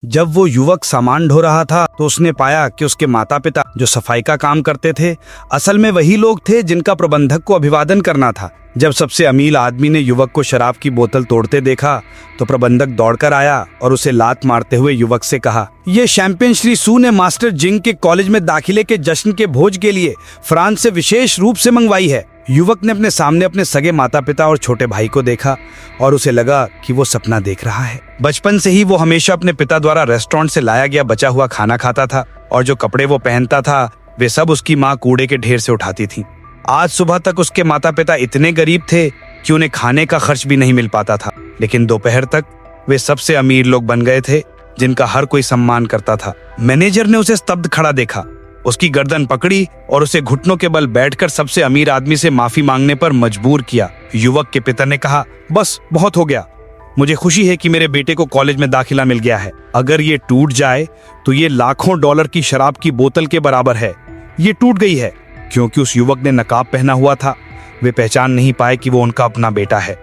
जब वो युवक सामान ढो रहा था तो उसने पाया कि उसके माता पिता जो सफाई का काम करते थे असल में वही लोग थे जिनका प्रबंधक को अभिवादन करना था। जब सबसे अमीर आदमी ने युवक को शराब की बोतल तोड़ते देखा तो प्रबंधक दौड़कर आया और उसे लात मारते हुए युवक से कहा, ये शैंपेन श्री सू ने मास्टर जिंग के कॉलेज में दाखिले के जश्न के भोज के लिए फ्रांस से विशेष रूप से मंगवाई है। युवक ने अपने सामने अपने सगे माता पिता और छोटे भाई को देखा और उसे लगा कि वो सपना देख रहा है। बचपन से ही वो हमेशा अपने पिता द्वारा रेस्टोरेंट से लाया गया बचा हुआ खाना खाता था और जो कपड़े वो पहनता था वे सब उसकी माँ कूड़े के ढेर से उठाती थी। आज सुबह तक उसके माता पिता इतने गरीब थे कि उन्हें खाने का खर्च भी नहीं मिल पाता था, लेकिन दोपहर तक वे सबसे अमीर लोग बन गए थे जिनका हर कोई सम्मान करता था। मैनेजर ने उसे स्तब्ध खड़ा देखा, उसकी गर्दन पकड़ी और उसे घुटनों के बल बैठकर सबसे अमीर आदमी से माफी मांगने पर मजबूर किया। युवक के पिता ने कहा, बस बहुत हो गया। मुझे खुशी है कि मेरे बेटे को कॉलेज में दाखिला मिल गया है। अगर ये टूट जाए तो ये लाखों डॉलर की शराब की बोतल के बराबर है। ये टूट गई है क्योंकि उस युवक ने नकाब पहना हुआ था। वे पहचान नहीं पाए कि वो उनका अपना बेटा है।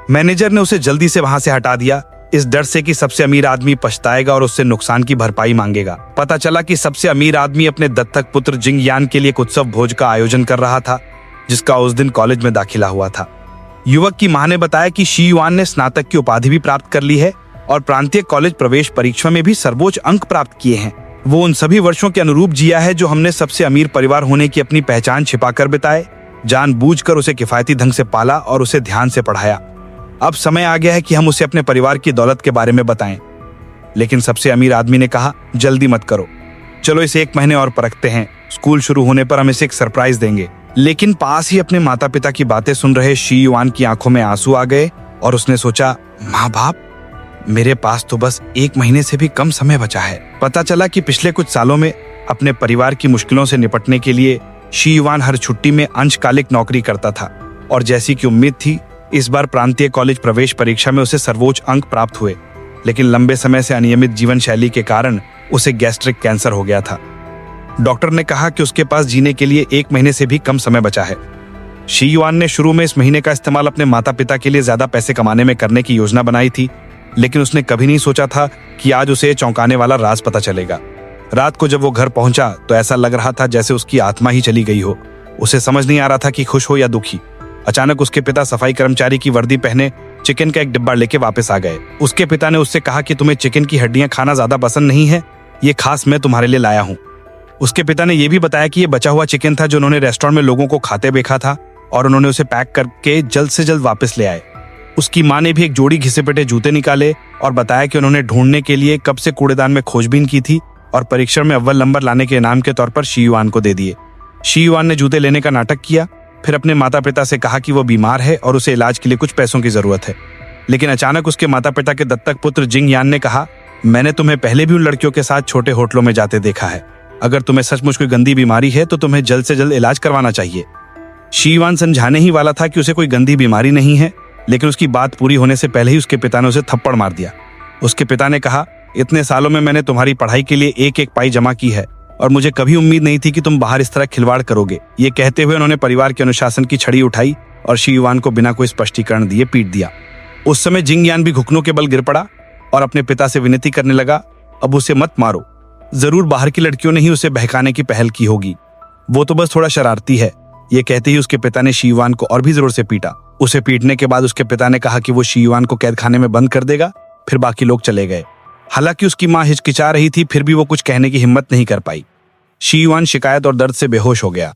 मैनेजर ने उसे जल्दी से वहां से हटा दिया, इस डर से कि सबसे अमीर आदमी पछताएगा और उससे नुकसान की भरपाई मांगेगा। पता चला कि सबसे अमीर आदमी अपने दत्तक पुत्र जिंग यान के लिए एक उत्सव भोज का आयोजन कर रहा था, जिसका उस दिन कॉलेज में दाखिला हुआ था। युवक की मां ने बताया कि शी युआन ने स्नातक की उपाधि भी प्राप्त कर ली है और प्रांतीय कॉलेज प्रवेश परीक्षा में भी सर्वोच्च अंक प्राप्त किए हैं। वो उन सभी वर्षों के अनुरूप जिया है जो हमने सबसे अमीर परिवार होने की अपनी पहचान छिपाकर बिताए। जानबूझकर उसे किफायती ढंग से पाला और उसे ध्यान से पढ़ाया। अब समय आ गया है कि हम उसे अपने परिवार की दौलत के बारे में बताएं। लेकिन सबसे अमीर आदमी ने कहा, जल्दी मत करो, चलो इसे 1 महीने और परखते हैं। स्कूल शुरू होने पर हम इसे एक सरप्राइज देंगे। लेकिन पास ही अपने माता पिता की बातें सुन रहे शी युआन की आंखों में आंसू आ गए और उसने सोचा, माँ बाप, मेरे पास तो बस 1 महीने से भी कम समय बचा है। पता चला कि पिछले कुछ सालों में अपने परिवार की मुश्किलों से निपटने के लिए शी युआन हर छुट्टी में अंशकालिक नौकरी करता था और जैसी कि उम्मीद थी इस बार प्रांतीय कॉलेज प्रवेश परीक्षा में उसे सर्वोच्च अंक प्राप्त हुए। लेकिन लंबे समय से अनियमित जीवन शैली के कारण उसे गैस्ट्रिक कैंसर हो गया था। डॉक्टर ने कहा कि उसके पास जीने के लिए 1 महीने से भी कम समय बचा है। शी युआन ने शुरू में इस महीने का इस्तेमाल अपने माता पिता के लिए ज्यादा पैसे कमाने में करने की योजना बनाई थी, लेकिन उसने कभी नहीं सोचा था कि आज उसे चौंकाने वाला राज पता चलेगा। रात को जब वो घर पहुंचा तो ऐसा लग रहा था जैसे उसकी आत्मा ही चली गई हो। उसे समझ नहीं आ रहा था कि खुश हो या दुखी। अचानक उसके पिता सफाई कर्मचारी की वर्दी पहने चिकन का एक डिब्बा लेके वापस आ गए। उसके पिता ने उससे कहा कि तुम्हें चिकन की हड्डियां खाना ज्यादा पसंद नहीं है, ये खास मैं तुम्हारे लिए लाया हूँ। उसके पिता ने यह भी बताया कि ये बचा हुआ चिकन था जो उन्होंने रेस्टोरेंट में लोगों को खाते देखा था और उन्होंने उसे पैक करके जल्द से जल्द वापस ले आए। उसकी माँ ने भी एक जोड़ी घिसे पिटे जूते निकाले और बताया कि उन्होंने ढूंढने के लिए कब से कूड़ेदान में खोजबीन की थी और परीक्षा में अव्वल नंबर लाने के इनाम के तौर पर शी युआन को दे दिए। शी युआन ने जूते लेने का नाटक किया, फिर अपने माता पिता से कहा कि वो बीमार है और उसे इलाज के लिए कुछ पैसों की जरूरत है। लेकिन अचानक उसके माता पिता के दत्तक पुत्र जिंग यान ने कहा, मैंने तुम्हें पहले भी उन लड़कियों के साथ छोटे होटलों में जाते देखा है। अगर तुम्हें सचमुच कोई गंदी बीमारी है तो तुम्हें जल्द से जल्द इलाज करवाना चाहिए। शी युआन समझाने ही वाला था कि उसे कोई गंदी बीमारी नहीं है, लेकिन उसकी बात पूरी होने से पहले ही उसके पिता ने उसे थप्पड़ मार दिया। उसके पिता ने कहा, इतने सालों में मैंने तुम्हारी पढ़ाई के लिए एक एक पाई जमा की है और मुझे कभी उम्मीद नहीं थी कि तुम बाहर इस तरह खिलवाड़ करोगे। ये कहते हुए उन्होंने परिवार के अनुशासन की छड़ी उठाई और शी युआन को बिना कोई स्पष्टीकरण दिए पीट दिया। उस समय जिंग यान भी घुटनों के बल गिर पड़ा और अपने पिता से विनती करने लगा, अब उसे मत मारो, जरूर बाहर की लड़कियों ने ही उसे बहकाने की पहल की होगी, वो तो बस थोड़ा शरारती है। ये कहते ही उसके पिता ने शी युआन को और भी जोर से पीटा। उसे पीटने के बाद उसके पिता ने कहा कि वो शी युआन को कैद खाने में बंद कर देगा, फिर बाकी लोग चले गए। हालांकि उसकी मां हिचकिचा रही थी, फिर भी वो कुछ कहने की हिम्मत नहीं कर पाई। शी युआन शिकायत और दर्द से बेहोश हो गया।